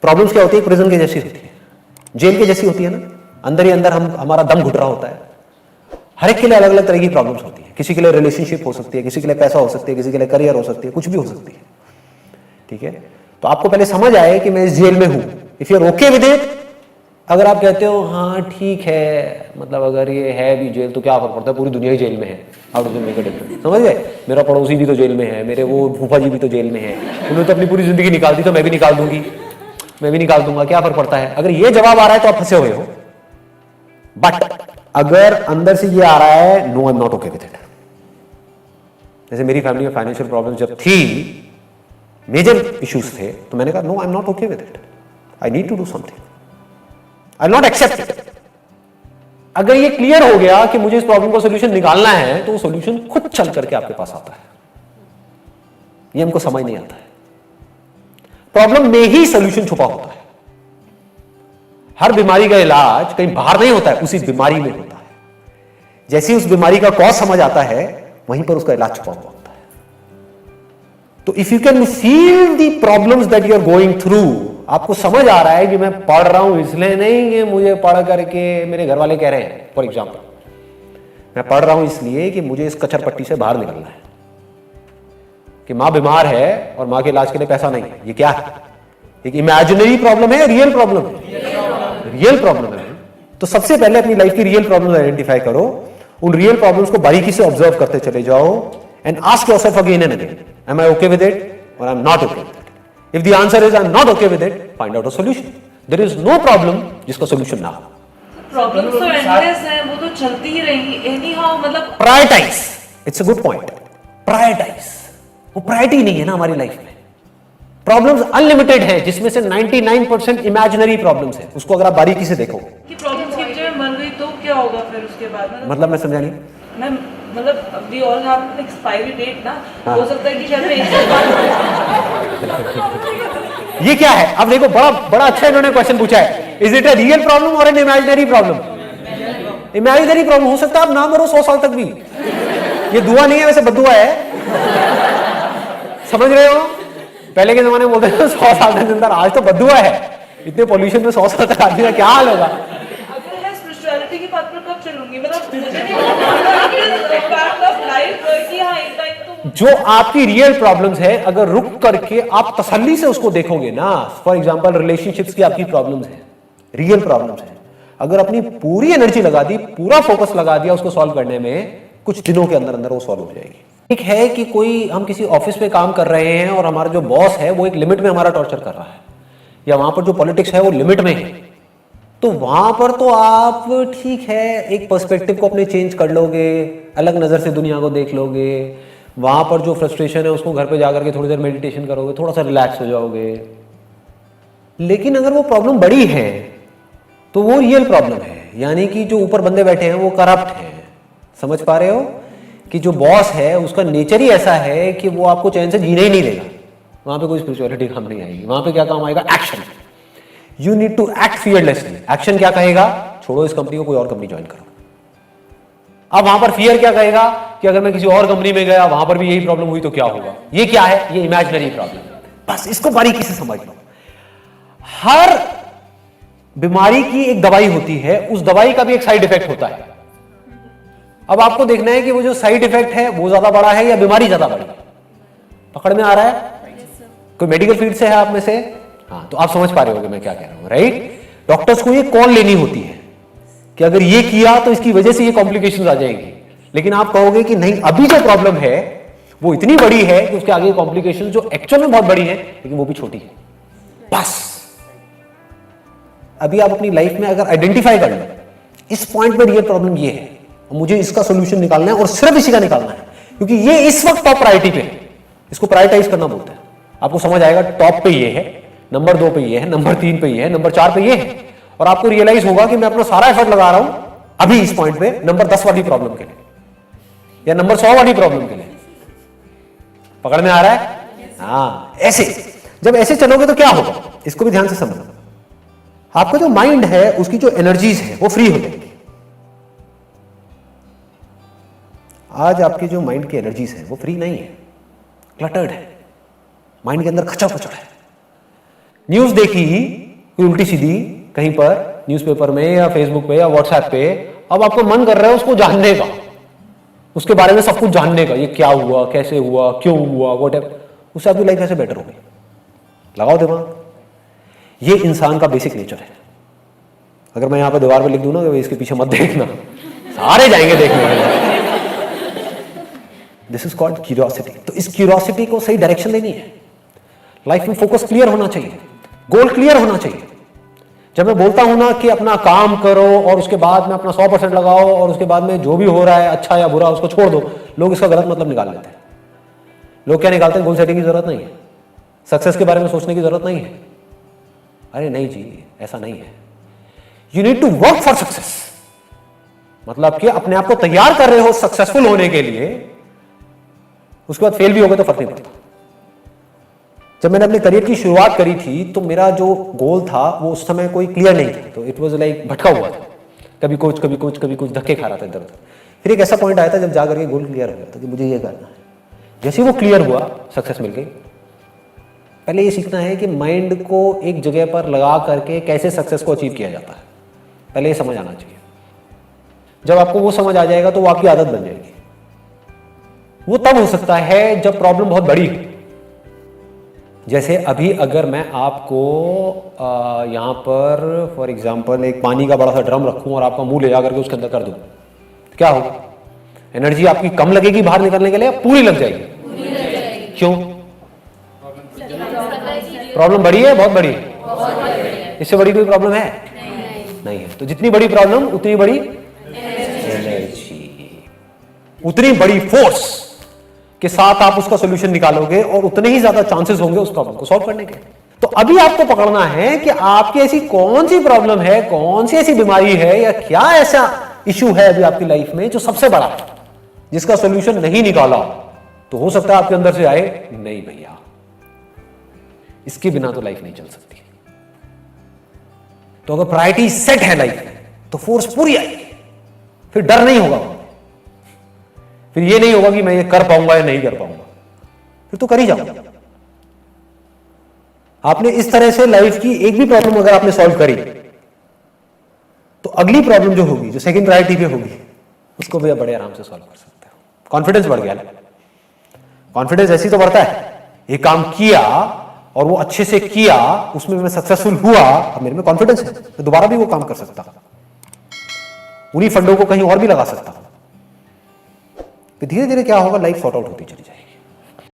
Problems क्या होती है? प्रिजन के जैसी होती है, जेल के जैसी होती है ना, अंदर ही अंदर हमारा दम घुट रहा होता है। हर एक के लिए अलग अलग तरह की प्रॉब्लम्स होती है। किसी के लिए रिलेशनशिप हो सकती है, किसी के लिए पैसा हो सकती है, किसी के लिए करियर हो सकती है, कुछ भी हो सकती है, ठीक है। तो आपको पहले समझ आए कि मैं इस जेल में हूं। If you are okay with it, अगर आप कहते हो हाँ ठीक है, मतलब अगर ये है भी जेल तो क्या फर्क पड़ता है, पूरी दुनिया ही जेल में है, how does it make a difference, समझ गए? मेरा पड़ोसी भी तो जेल में है, मेरे वो फूफा जी भी तो जेल में है, उन्होंने तो अपनी पूरी जिंदगी निकाल दी, तो मैं भी निकाल दूंगी, मैं भी निकाल दूंगा, क्या फर्क पड़ता है? अगर ये जवाब आ रहा है तो आप फंसे हुए हो। बट अगर अंदर से ये आ रहा है no I am not okay with it, जैसे मेरी फैमिली में फाइनेंशियल प्रॉब्लम जब थी, मेजर इश्यूज थे, तो मैंने कहा no I am not okay with it, I need to do something, I not accept it. अगर ये क्लियर हो गया कि मुझे इस प्रॉब्लम का सॉल्यूशन निकालना है, तो वो सॉल्यूशन खुद चल करके आपके पास आता है। ये हमको समझ नहीं आता है। प्रॉब्लम में ही सॉल्यूशन छुपा होता है। हर बीमारी का इलाज कहीं बाहर नहीं होता है, उसी बीमारी में होता है। जैसे ही उस बीमारी का कॉज समझ आता है, वहीं पर उसका इलाज छुपा हुआ होता है। तो if you can feel the problems that you are going through, आपको समझ आ रहा है कि मैं पढ़ रहा हूं इसलिए नहीं कि मुझे पढ़ करके मेरे घर वाले कह रहे हैं, फॉर एग्जाम्पल मैं पढ़ रहा हूं इसलिए कि मुझे इस कचर पट्टी से बाहर निकलना है, कि मां बीमार है और मां के इलाज के लिए पैसा नहीं है। ये क्या है? एक इमेजिनरी प्रॉब्लम है, रियल प्रॉब्लम है? रियल प्रॉब्लम है। तो सबसे पहले अपनी लाइफ की रियल प्रॉब्लम आइडेंटिफाई करो, उन रियल प्रॉब्लम्स को बारीकी से ऑब्जर्व करते चले जाओ, and ask yourself again and again, am I okay with it or I am not okay with it? If the answer is I'm not okay with it, find out a solution. There is no problem जिसका solution ना हो। Problems तो endless हैं, वो तो चलती ही रहेंगी any how, मतलब Prioritize. It's a good point. Prioritize. वो प्रायोरिटी नहीं है ना हमारी लाइफ में। प्रॉब्लम्स अनलिमिटेड है, जिसमें से 99% इमेजिनरी प्रॉब्लम्स है। उसको अगर आप बारीकी से देखो कि प्रॉब्लम्स की वजह में मर गई तो क्या होगा फिर उसके बाद? मतलब मैं समझा नहीं। मैं मतलब we all have an expiry date ना, हाँ। हो सकता है कि शायद मैं ये क्या है? अब देखो, बड़ा बड़ा अच्छा इन्होंने क्वेश्चन पूछा है, is it a real problem or an imaginary problem? Imaginary problem हो सकता है आप ना मरो 100 साल तक भी। ये दुआ नहीं है, वैसे बद्दुआ है, समझ रहे हो? पहले के जमाने में बोलते थे 100 साल तक जिंदा, आज तो बद्दुआ है। इतने पॉल्यूशन में 100 साल तक आदमी का क्या हाल होगा? अगर मैं स्पिरिचुअलिटी की बात पर कब चलूंगी, मतलब मुझे नहीं पता फैक्ट ऑफ लाइफ कि हां एक टाइम तो जो आपकी रियल प्रॉब्लम्स है, अगर रुक करके आप तसल्ली से उसको देखोगे ना, फॉर एग्जांपल रिलेशनशिप्स की आपकी प्रॉब्लम्स है, रियल प्रॉब्लम्स है, अगर अपनी पूरी एनर्जी लगा दी, पूरा फोकस लगा दिया उसको सॉल्व करने में, कुछ दिनों के अंदर अंदर वो सॉल्व हो जाएगी। एक है कि कोई हम किसी ऑफिस में काम कर रहे हैं और हमारा जो बॉस है वो एक लिमिट में हमारा टॉर्चर कर रहा है, या वहां पर जो पॉलिटिक्स है वो लिमिट में है, तो वहां पर तो आप ठीक है एक पर्सपेक्टिव को अपने चेंज कर लोगे, अलग नजर से दुनिया को देख लोगे, वहां पर जो फ्रस्ट्रेशन है उसको घर पे जाकर के थोड़ी देर मेडिटेशन करोगे, थोड़ा सा रिलैक्स हो जाओगे। लेकिन अगर वो प्रॉब्लम बड़ी है तो वो रियल प्रॉब्लम है, यानी कि जो ऊपर बंदे बैठे हैं वो करप्ट हैं। समझ पा रहे हो कि जो बॉस है उसका नेचर ही ऐसा है कि वो आपको चैन से जीने ही नहीं देगा। वहां पे कोई स्पिरिचुअलिटी काम नहीं आएगी। वहां पे क्या काम आएगा? Action. You need to act fearlessly. Action क्या कहेगा? छोड़ो इस कंपनी को, कोई और कंपनी ज्वाइन करो। अब वहां पर फियर क्या कहेगा कि अगर मैं किसी और कंपनी में गया, वहां पर भी यही प्रॉब्लम हुई तो क्या होगा? ये क्या है? ये इमेजिनरी प्रॉब्लम। बस इसको बारीकी से समझ लो। हर बीमारी की एक दवाई होती है, उस दवाई का भी एक साइड इफेक्ट होता है। अब आपको देखना है कि वो जो साइड इफेक्ट है वो ज्यादा बड़ा है या बीमारी ज्यादा बड़ी है। पकड़ में आ रहा है? कोई मेडिकल फील्ड से है आप में से? हाँ, तो आप समझ पा रहे होगे मैं क्या कह रहा हूं, राइट? डॉक्टर्स को ये कॉल लेनी होती है कि अगर ये किया तो इसकी वजह से ये कॉम्प्लिकेशंस आ जाएंगी, लेकिन आप कहोगे कि नहीं, अभी जो प्रॉब्लम है वो इतनी बड़ी है कि उसके आगे कॉम्प्लिकेशन जो एक्चुअल में बहुत बड़ी है लेकिन वो भी छोटी है। बस अभी आप अपनी लाइफ में अगर आइडेंटिफाई कर लो इस पॉइंट पर ये प्रॉब्लम ये है, मुझे इसका सोल्यूशन निकालना है और सिर्फ इसी का निकालना है, क्योंकि ये इस वक्त टॉप प्रायोरिटी पे है। इसको प्रायोरिटाइज करना बोलते हैं। आपको समझ आएगा टॉप पे ये है, नंबर 2 पे ये है, नंबर 3 पे ये है, नंबर 4 पे ये है, और आपको रियलाइज होगा कि मैं अपना सारा एफर्ट लगा रहा हूं अभी इस पॉइंट पे नंबर 10 वाली प्रॉब्लम के लिए या नंबर 100 वाली प्रॉब्लम के लिए। पकड़ में आ रहा है? हाँ, ऐसे जब ऐसे चलोगे तो क्या होगा, इसको भी ध्यान से समझना। आपका जो माइंड है उसकी जो एनर्जीज है वो फ्री हो जाएगी। आज आपकी जो माइंड की एनर्जीज है वो फ्री नहीं है, क्लटर्ड है, माइंड के अंदर खचा पचड़ है। न्यूज देखी कोई उल्टी सीधी कहीं पर न्यूज़पेपर में या फेसबुक पे या व्हाट्सएप पे, अब आपको मन कर रहा है उसको जानने का, उसके बारे में सब कुछ जानने का, ये क्या हुआ, कैसे हुआ, क्यों हुआ, व्हाटएवर, उससे आपकी लाइफ कैसे बेटर होगी? लगाओ दिमाग। ये इंसान का बेसिक नेचर है। अगर मैं यहां पर दीवार पे लिख दूं ना कि इसके पीछे मत देखना, सारे जाएंगे देखने के लिए। This is called curiosity. तो इस क्यूरियोसिटी को सही डायरेक्शन देनी है। लाइफ में फोकस क्लियर होना चाहिए, गोल क्लियर होना चाहिए। जब मैं बोलता हूं ना कि अपना काम करो और उसके बाद में अपना 100% लगाओ और उसके बाद में जो भी हो रहा है अच्छा या बुरा उसको छोड़ दो, लोग इसका गलत मतलब निकाल लेते हैं। लोग क्या निकालते हैं? गोल सेटिंग की जरूरत नहीं है, सक्सेस के बारे में सोचने की जरूरत नहीं है। अरे नहीं जी, ऐसा नहीं है। You need to work for success, मतलब कि अपने आप को तैयार कर रहे हो सक्सेसफुल होने के लिए, उसके बाद फेल भी हो गए तो फर्क नहीं पड़ता। जब मैंने अपने करियर की शुरुआत करी थी तो मेरा जो गोल था वो उस समय कोई क्लियर नहीं था, तो इट वाज लाइक भटका हुआ था, कभी कुछ कभी कुछ कभी कुछ, धक्के खा रहा था इधर उधर। फिर एक ऐसा पॉइंट आया था जब जाकर के गोल क्लियर हो गया था कि मुझे ये करना है। जैसे वो क्लियर हुआ, सक्सेस मिल गई। पहले ये सीखना है कि माइंड को एक जगह पर लगा करके कैसे सक्सेस को अचीव किया जाता है, पहले ये समझ आना चाहिए। जब आपको वो समझ आ जाएगा तो वो आपकी आदत बन जाएगी। वो तब हो सकता है जब प्रॉब्लम बहुत बड़ी हो। जैसे अभी अगर मैं आपको यहां पर फॉर एग्जांपल एक पानी का बड़ा सा ड्रम रखूं और आपका मुंह ले जाकर के उसके अंदर कर दूं, क्या होगा? एनर्जी आपकी कम लगेगी बाहर निकलने के लिए, पूरी लग जाएगी? क्यों? प्रॉब्लम बड़ी है, बहुत बड़ी है? इससे बड़ी कोई प्रॉब्लम है? नहीं है। तो जितनी बड़ी प्रॉब्लम उतनी बड़ी एनर्जी, उतनी बड़ी फोर्स के साथ आप उसका सॉल्यूशन निकालोगे और उतने ही ज्यादा चांसेस होंगे उस प्रॉब्लम को सॉल्व करने के। तो अभी आपको पकड़ना है कि आपकी ऐसी कौन सी प्रॉब्लम है, कौन सी ऐसी बीमारी है या क्या ऐसा इशू है अभी आपकी लाइफ में जो सबसे बड़ा है, जिसका सॉल्यूशन नहीं निकाला तो हो सकता है आपके अंदर से आए, नहीं भैया इसके बिना तो लाइफ नहीं चल सकती। तो अगर प्रायोरिटी सेट है लाइफ में तो फोर्स पूरी आएगी, फिर डर नहीं होगा, फिर ये नहीं होगा कि मैं ये कर पाऊंगा या नहीं कर पाऊंगा, फिर तो कर ही जाऊंगा। आपने इस तरह से लाइफ की एक भी प्रॉब्लम अगर आपने सॉल्व करी तो अगली प्रॉब्लम जो होगी, जो सेकंड प्रायोरिटी पे होगी, उसको भी आप बड़े आराम से सॉल्व कर सकते हो। कॉन्फिडेंस बढ़ गया। कॉन्फिडेंस ऐसी तो बढ़ता है, ये काम किया और वो अच्छे से किया, उसमें मैं सक्सेसफुल हुआ, अब मेरे में कॉन्फिडेंस है, मैं दोबारा भी वो काम कर सकता, उन्हीं फंडों को कहीं और भी लगा सकता। धीरे धीरे क्या होगा, लाइफ सॉर्ट आउट होती चली जाएगी।